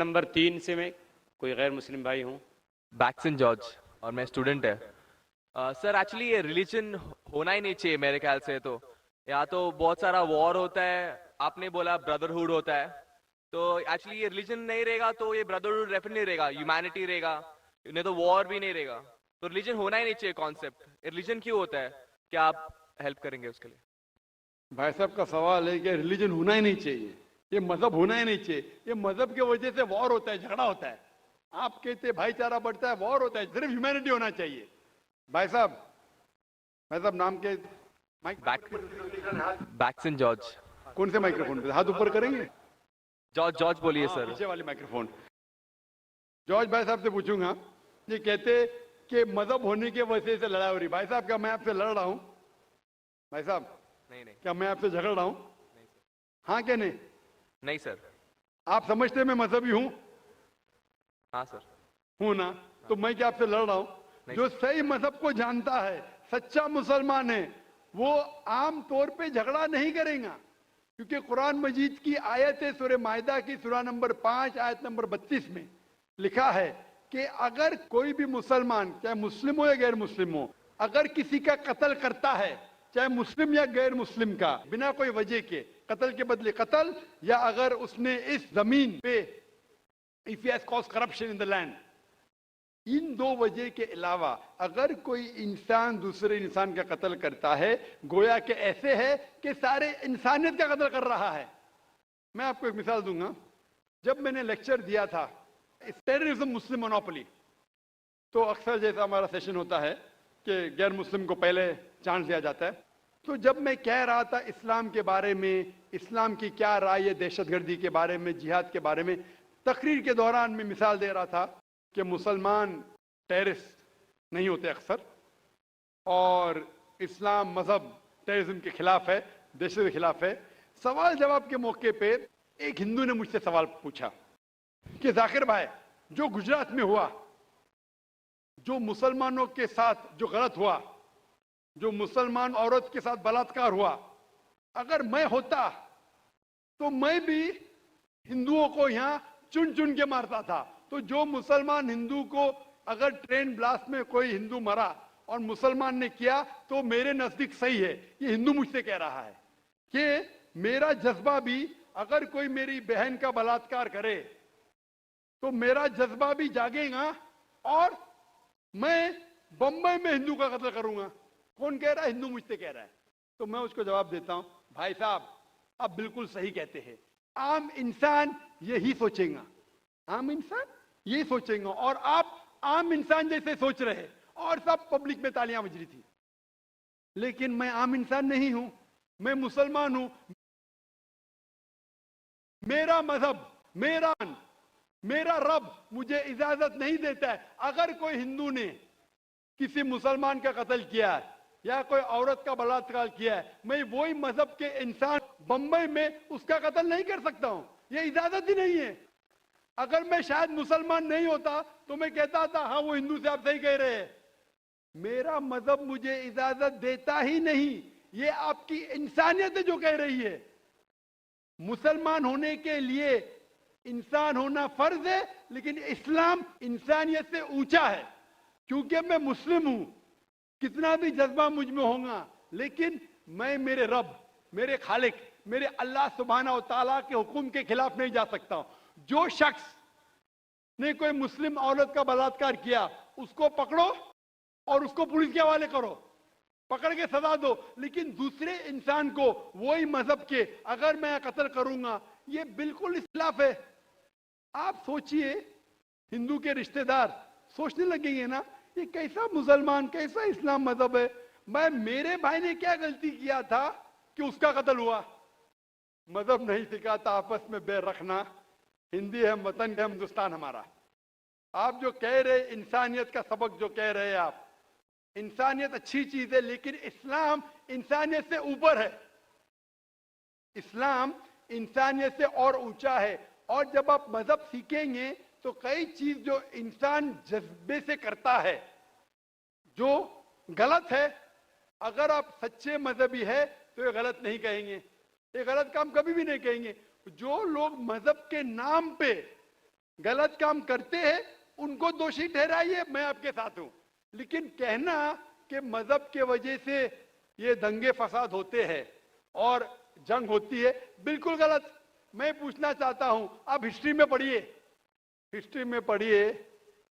Number 3 से मैं कोई गैर मुस्लिम भाई हूँ। बैक्सन जॉर्ज और मैं स्टूडेंट है। सर एक्चुअली ये रिलीजन होना ही नहीं चाहिए मेरे ख्याल से। तो या तो बहुत सारा वॉर होता है, आपने बोला ब्रदरहुड होता है, तो एक्चुअली ये रिलीजन नहीं रहेगा तो ये ब्रदरहुड डेफिनेटली रहेगा, ह्यूमैनिटी रहेगा, नहीं तो वॉर भी नहीं रहेगा। तो रिलीजन होना ही नहीं चाहिए कॉन्सेप्ट। रिलीजन क्यों होता है, क्या आप हेल्प करेंगे उसके लिए? भाई साहब का सवाल है कि रिलीजन होना ही नहीं चाहिए, ये मजहब होना ही नहीं चाहिए। ये मजहब की वजह से वॉर होता है, झगड़ा होता है। आप कहते भाईचारा बढ़ता है, वॉर होता है। सिर्फ ह्यूमैनिटी होना चाहिए। भाई साहब नाम के माइक बैक्सन जॉर्ज। कौन से माइक्रोफोन पे हाथ ऊपर करेंगे? जॉर्ज जॉर्ज बोलिए हाँ, सर। पीछे वाले माइक्रोफोन। जॉर्ज भाई साहब से पूछूंगा, ये कहते कि मजहब होने की वजह से लड़ाई हो रही। भाई साहब क्या मैं आपसे लड़ रहा हूं? भाई साहब नहीं नहीं क्या मैं आपसे झगड़ रहा हूं? नहीं सर। हाँ क्या नहीं? नहीं सर। आप समझते मैं मजहबी हूं? हाँ सर। हूं ना? तो मैं क्या आपसे लड़ रहा हूं? नहीं जो सर। सही मजहब को जानता है, सच्चा मुसलमान है, वो आम तौर पे झगड़ा नहीं करेगा। क्योंकि कुरान मजीद की आयत है, सूरह मायदा की सूरा नंबर 5 आयत नंबर 32 में लिखा है कि अगर कोई भी मुसलमान, चाहे मुस्लिम हो या गैर मुस्लिम हो, अगर किसी का कत्ल करता है, चाहे मुस्लिम या गैर मुस्लिम का, बिना कोई वजह के, कत्ल के बदले कत्ल, या अगर उसने इस जमीन पे, if he has cause corruption in the land, इन दो वजह के अलावा अगर कोई इंसान दूसरे इंसान का कत्ल करता है, गोया के ऐसे है कि सारे इंसानियत का कत्ल कर रहा है। मैं आपको एक मिसाल दूंगा। जब मैंने लेक्चर दिया था टेररिज्म मुस्लिम मोनोपोली, तो अक्सर जैसा हमारा सेशन होता है कि गैर मुस्लिम को पहले चांस दिया जाता है, तो जब मैं कह रहा था इस्लाम के बारे में, इस्लाम की क्या राय है दहशतगर्दी के बारे में, जिहाद के बारे में, तकरीर के दौरान मैं मिसाल दे रहा था कि मुसलमान टेररिस्ट नहीं होते अक्सर, और इस्लाम मजहब टेररिज्म के खिलाफ है, दहशत के खिलाफ है। सवाल जवाब के मौके पे एक हिंदू ने मुझसे सवाल पूछा कि जाकिर भाई, जो गुजरात में हुआ, जो मुसलमानों के साथ जो गलत हुआ, जो मुसलमान औरत के साथ बलात्कार हुआ, अगर मैं होता तो मैं भी हिंदुओं को यहां चुन चुन के मारता था। तो जो मुसलमान हिंदू को, अगर ट्रेन ब्लास्ट में कोई हिंदू मरा और मुसलमान ने किया, तो मेरे नजदीक सही है। ये हिंदू मुझसे कह रहा है कि मेरा जज्बा भी, अगर कोई मेरी बहन का बलात्कार करे तो मेरा जज्बा भी जागेगा और मैं बंबई में हिंदू का कत्ल करूंगा। कौन कह रहा है? हिंदू मुझसे कह रहा है। तो मैं उसको जवाब देता हूं, भाई साहब आप बिल्कुल सही कहते हैं। आम इंसान यही सोचेगा, आम इंसान यही सोचेगा, और आप आम इंसान जैसे सोच रहे हैं, और सब पब्लिक में तालियां बज रही थी। लेकिन मैं आम इंसान नहीं हूं, मैं मुसलमान हूं। मेरा मजहब, मेरा रब मुझे इजाजत नहीं देता है, अगर कोई हिंदू ने किसी मुसलमान का कत्ल किया है या कोई औरत का बलात्कार किया है, मैं वही मजहब के इंसान बंबई में उसका कत्ल नहीं कर सकता हूं। यह इजाजत ही नहीं है। अगर मैं शायद मुसलमान नहीं होता तो मैं कहता था हाँ वो हिंदू से आप सही कह रहे हैं। मेरा मजहब मुझे इजाजत देता ही नहीं। ये आपकी इंसानियत है जो कह रही है। मुसलमान होने के लिए इंसान होना फर्ज है, लेकिन इस्लाम इंसानियत से ऊंचा है। क्योंकि मैं मुस्लिम हूं, कितना भी जज्बा मुझ में होगा, लेकिन मैं मेरे रब, मेरे खालिक, मेरे अल्लाह सुब्हाना व तआला के हुक्म के खिलाफ नहीं जा सकता। जो शख्स ने कोई मुस्लिम औरत का बलात्कार किया, उसको पकड़ो और उसको पुलिस के हवाले करो, पकड़ के सजा दो। लेकिन दूसरे इंसान को वही मजहब के अगर मैं कत्ल करूंगा, ये बिल्कुल खिलाफ है। आप सोचिए, हिंदू के रिश्तेदार सोचने लगेंगे ना, ये कैसा मुसलमान, कैसा इस्लाम मजहब है। मैं, मेरे भाई ने क्या गलती किया था कि उसका कत्ल हुआ? मजहब नहीं सिखाता आपस में बैर रखना। हिंदी है वतन है, हिंदुस्तान हमारा। आप जो कह रहे इंसानियत का सबक जो कह रहे हैं आप, इंसानियत अच्छी चीज है, लेकिन इस्लाम इंसानियत से ऊपर है। इस्लाम इंसानियत से और ऊंचा है। और जब आप मजहब सीखेंगे तो कई चीज जो इंसान जज्बे से करता है, जो गलत है, अगर आप सच्चे मजहबी है तो ये गलत नहीं कहेंगे, ये गलत काम कभी भी नहीं कहेंगे। जो लोग मजहब के नाम पे गलत काम करते हैं उनको दोषी ठहराइए, मैं आपके साथ हूं। लेकिन कहना कि मजहब के वजह से ये दंगे फसाद होते हैं और जंग होती है, बिल्कुल गलत। मैं पूछना चाहता हूं, आप हिस्ट्री में पढ़िए, हिस्ट्री में पढ़िए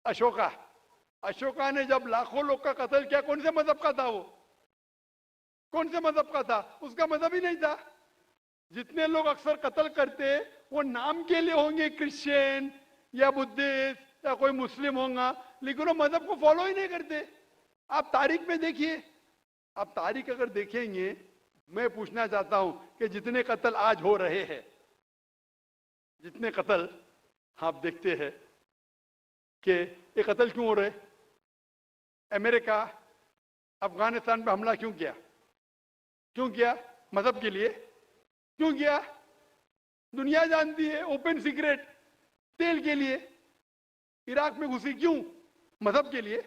अशोका ने जब लाखों लोग का कत्ल किया, कौन से मजहब का था वो? कौन से मजहब का था? उसका मजहब ही नहीं था। जितने लोग अक्सर कत्ल करते वो नाम के लिए होंगे, क्रिश्चियन या बुद्धिस्ट या कोई मुस्लिम होगा, लेकिन वो मजहब को फॉलो ही नहीं करते। आप तारीख में देखिए, आप तारीख अगर देखेंगे, मैं पूछना चाहता हूं कि जितने कत्ल आज हो रहे हैं, जितने कत्ल आप देखते हैं कि ये कत्ल क्यों हो रहे? अमेरिका अफगानिस्तान पे हमला क्यों किया? क्यों किया? मजहब के लिए। क्यों किया? दुनिया जानती है, ओपन सीक्रेट, तेल के लिए। इराक में घुसी क्यों? मजहब के लिए।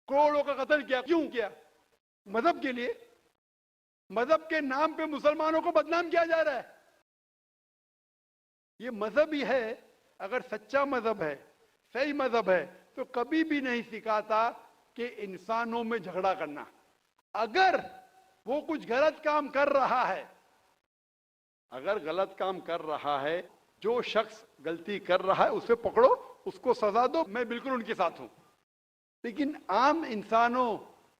करोड़ों का कत्ल किया, क्यों किया? मजहब के लिए। मजहब के नाम पे मुसलमानों को बदनाम किया जा रहा है। ये मजहब ही है। अगर सच्चा मजहब है, सही मजहब है, तो कभी भी नहीं सिखाता कि इंसानों में झगड़ा करना। अगर वो कुछ गलत काम कर रहा है, अगर गलत काम कर रहा है, जो शख्स गलती कर रहा है उसे पकड़ो, उसको सजा दो, मैं बिल्कुल उनके साथ हूं। लेकिन आम इंसानों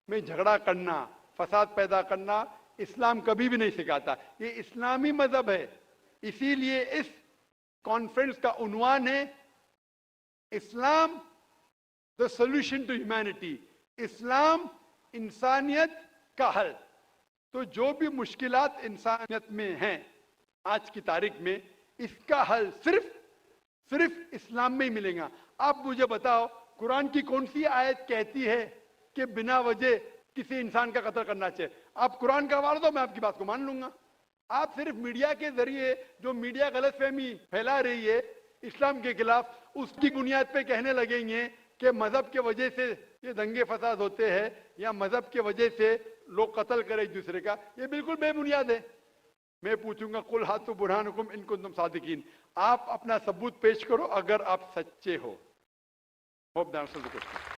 में झगड़ा करना, फसाद पैदा करना, इस्लाम कभी भी नहीं सिखाता। ये इस्लामी मजहब है। इसीलिए इस कॉन्फ्रेंस का उन्वान है Islam the solution to humanity, इस्लाम इंसानियत का हल। तो जो भी मुश्किलात इंसानियत में हैं आज की तारीख में, इसका हल सिर्फ इस्लाम में ही मिलेगा। आप मुझे बताओ, कुरान की कौन सी आयत कहती है कि बिना वजह किसी इंसान का कत्ल करना चाहिए? आप कुरान का हवाला दो, मैं आपकी बात को मान लूंगा। आप सिर्फ मीडिया के जरिए, जो मीडिया गलतफहमी फैला रही है इस्लाम के खिलाफ, उसकी बुनियाद पे कहने लगेंगे कि मजहब के वजह से ये दंगे फसाद होते हैं या मजहब के वजह से लोग कत्ल करें एक दूसरे का। ये बिल्कुल बेबुनियाद है। मैं पूछूंगा, कुल हाथु बुरहानुकुम इन कुंतुम सादिकीन, आप अपना सबूत पेश करो अगर आप सच्चे हो। Hope the answer the question.